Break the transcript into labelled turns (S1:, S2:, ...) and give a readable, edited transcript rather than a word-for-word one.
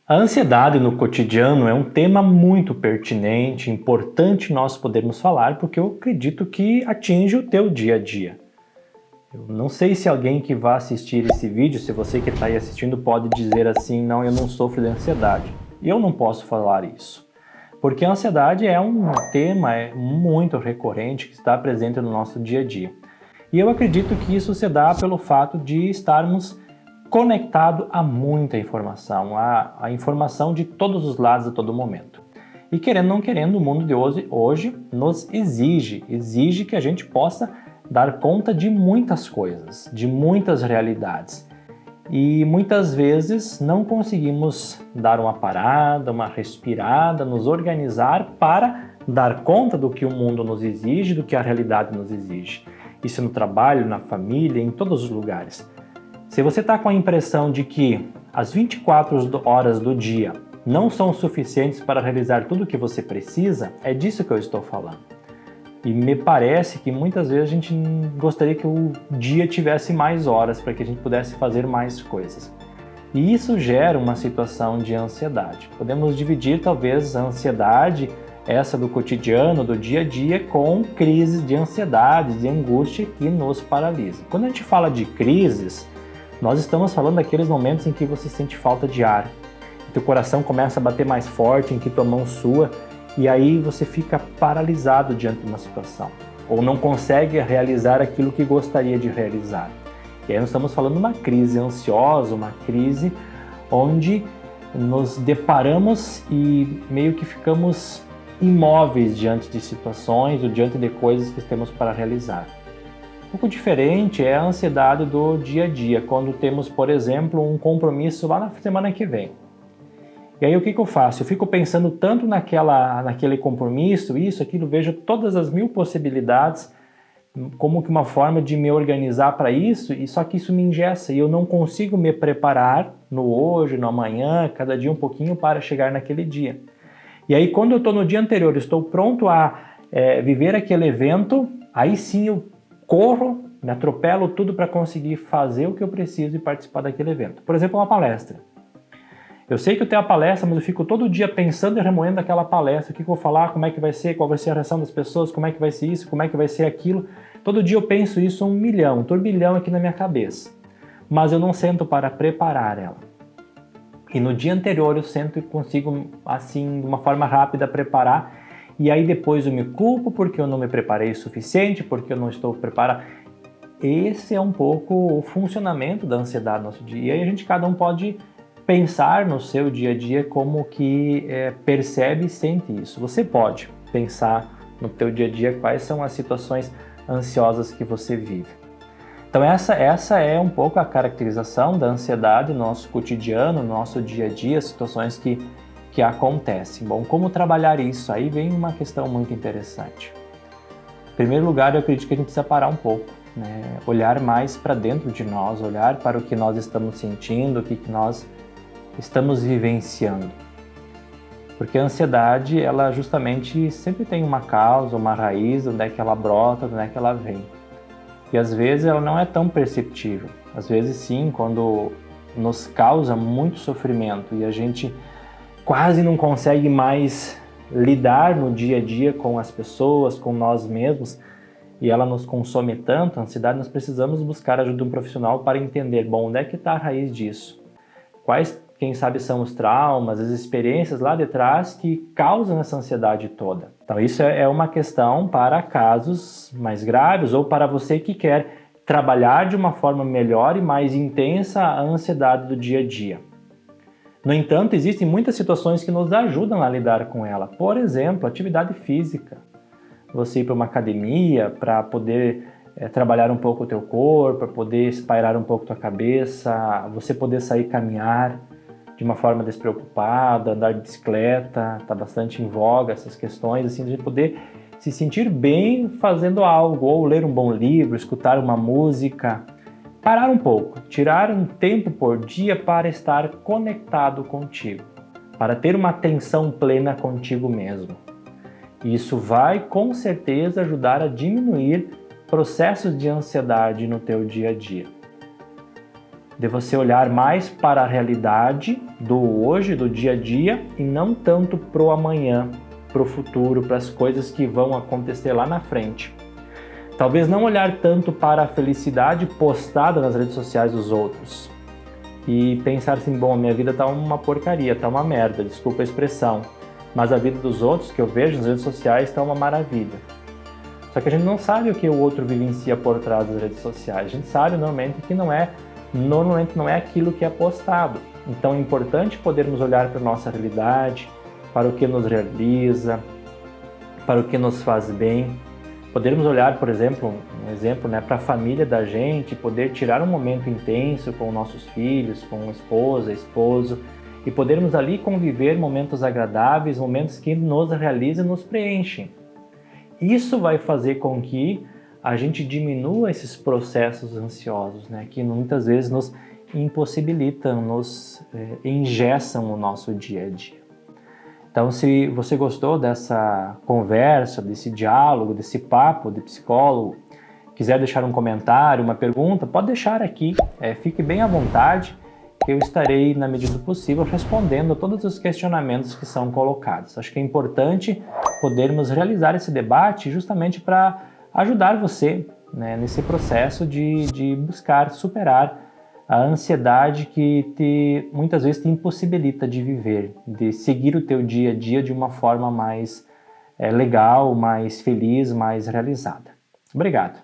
S1: A ansiedade no cotidiano é um tema muito pertinente, importante nós podermos falar, porque eu acredito que atinge o teu dia a dia. Eu não sei se alguém que vai assistir esse vídeo, se você que está aí assistindo pode dizer assim, não, eu não sofro de ansiedade. Eu não posso falar isso, porque a ansiedade é um tema muito recorrente que está presente no nosso dia a dia. E eu acredito que isso se dá pelo fato de estarmos conectado a muita informação, a informação de todos os lados a todo momento. E querendo ou não querendo, o mundo de hoje nos exige que a gente possa dar conta de muitas coisas, de muitas realidades. E muitas vezes não conseguimos dar uma parada, uma respirada, nos organizar para dar conta do que o mundo nos exige, do que a realidade nos exige. Isso no trabalho, na família, em todos os lugares. Se você está com a impressão de que as 24 horas do dia não são suficientes para realizar tudo o que você precisa, é disso que eu estou falando. E me parece que muitas vezes a gente gostaria que o dia tivesse mais horas para que a gente pudesse fazer mais coisas. E isso gera uma situação de ansiedade. Podemos dividir talvez a ansiedade, essa do cotidiano, do dia a dia, com crises de ansiedade, de angústia que nos paralisam. Quando a gente fala de crises, nós estamos falando daqueles momentos em que você sente falta de ar, teu coração começa a bater mais forte, em que tua mão sua, e aí você fica paralisado diante de uma situação, ou não consegue realizar aquilo que gostaria de realizar. E aí nós estamos falando de uma crise ansiosa, uma crise onde nos deparamos e meio que ficamos imóveis diante de situações ou diante de coisas que temos para realizar. Um pouco diferente é a ansiedade do dia a dia, quando temos, por exemplo, um compromisso lá na semana que vem. E aí o que eu faço? Eu fico pensando tanto naquele compromisso, isso, aquilo, vejo todas as mil possibilidades como que uma forma de me organizar para isso, e só que isso me engessa e eu não consigo me preparar no hoje, no amanhã, cada dia um pouquinho para chegar naquele dia. E aí quando eu estou no dia anterior, estou pronto a viver aquele evento, aí sim eu corro, me atropelo tudo para conseguir fazer o que eu preciso e participar daquele evento. Por exemplo, uma palestra. Eu sei que eu tenho a palestra, mas eu fico todo dia pensando e remoendo aquela palestra, o que eu vou falar, como é que vai ser, qual vai ser a reação das pessoas, como é que vai ser isso, como é que vai ser aquilo. Todo dia eu penso isso 1 milhão, 1 turbilhão aqui na minha cabeça. Mas eu não sento para preparar ela. E no dia anterior eu sento e consigo, assim, de uma forma rápida, preparar. E aí depois eu me culpo porque eu não me preparei o suficiente, porque eu não estou preparado. Esse é um pouco o funcionamento da ansiedade no nosso dia. E aí cada um pode pensar no seu dia a dia como que percebe e sente isso. Você pode pensar no teu dia a dia quais são as situações ansiosas que você vive. Então essa é um pouco a caracterização da ansiedade no nosso cotidiano, no nosso dia a dia, situações que acontecem. Bom, como trabalhar isso? Aí vem uma questão muito interessante. Em primeiro lugar, eu acredito que a gente precisa parar um pouco, né? Olhar mais para dentro de nós, olhar para o que nós estamos sentindo, o que nós estamos vivenciando. Porque a ansiedade, ela justamente sempre tem uma causa, uma raiz, onde é que ela brota, onde é que ela vem. E às vezes ela não é tão perceptível. Às vezes sim, quando nos causa muito sofrimento e a gente quase não consegue mais lidar no dia a dia com as pessoas, com nós mesmos, e ela nos consome tanto, a ansiedade, nós precisamos buscar a ajuda de um profissional para entender, bom, onde é que está a raiz disso? Quais, quem sabe, são os traumas, as experiências lá de trás que causam essa ansiedade toda. Então isso é uma questão para casos mais graves ou para você que quer trabalhar de uma forma melhor e mais intensa a ansiedade do dia a dia. No entanto, existem muitas situações que nos ajudam a lidar com ela. Por exemplo, atividade física. Você ir para uma academia para poder trabalhar um pouco o teu corpo, para poder espairar um pouco a tua cabeça, você poder sair caminhar de uma forma despreocupada, andar de bicicleta, está bastante em voga essas questões, assim, de poder se sentir bem fazendo algo, ou ler um bom livro, escutar uma música, parar um pouco, tirar um tempo por dia para estar conectado contigo, para ter uma atenção plena contigo mesmo. Isso vai com certeza ajudar a diminuir processos de ansiedade no teu dia a dia. de você olhar mais para a realidade do hoje, do dia a dia, e não tanto para o amanhã, para o futuro, para as coisas que vão acontecer lá na frente. Talvez não olhar tanto para a felicidade postada nas redes sociais dos outros e pensar assim, bom, a minha vida tá uma porcaria, tá uma merda, desculpa a expressão, mas a vida dos outros que eu vejo nas redes sociais tá uma maravilha. Só que a gente não sabe o que o outro vivencia por trás das redes sociais. A gente sabe normalmente que normalmente não é aquilo que é postado. Então é importante podermos olhar para a nossa realidade, para o que nos realiza, para o que nos faz bem. Podermos olhar, por exemplo, para a família da gente, poder tirar um momento intenso com nossos filhos, com esposa, esposo, e podermos ali conviver momentos agradáveis, momentos que nos realizam e nos preenchem. Isso vai fazer com que a gente diminua esses processos ansiosos, né, que muitas vezes nos impossibilitam, nos engessam o nosso dia a dia. Então, se você gostou dessa conversa, desse diálogo, desse papo de psicólogo, quiser deixar um comentário, uma pergunta, pode deixar aqui, fique bem à vontade, que eu estarei, na medida do possível, respondendo a todos os questionamentos que são colocados. Acho que é importante podermos realizar esse debate justamente para ajudar você, né, nesse processo de buscar superar a ansiedade que muitas vezes te impossibilita de viver, de seguir o teu dia a dia de uma forma mais legal, mais feliz, mais realizada. Obrigado.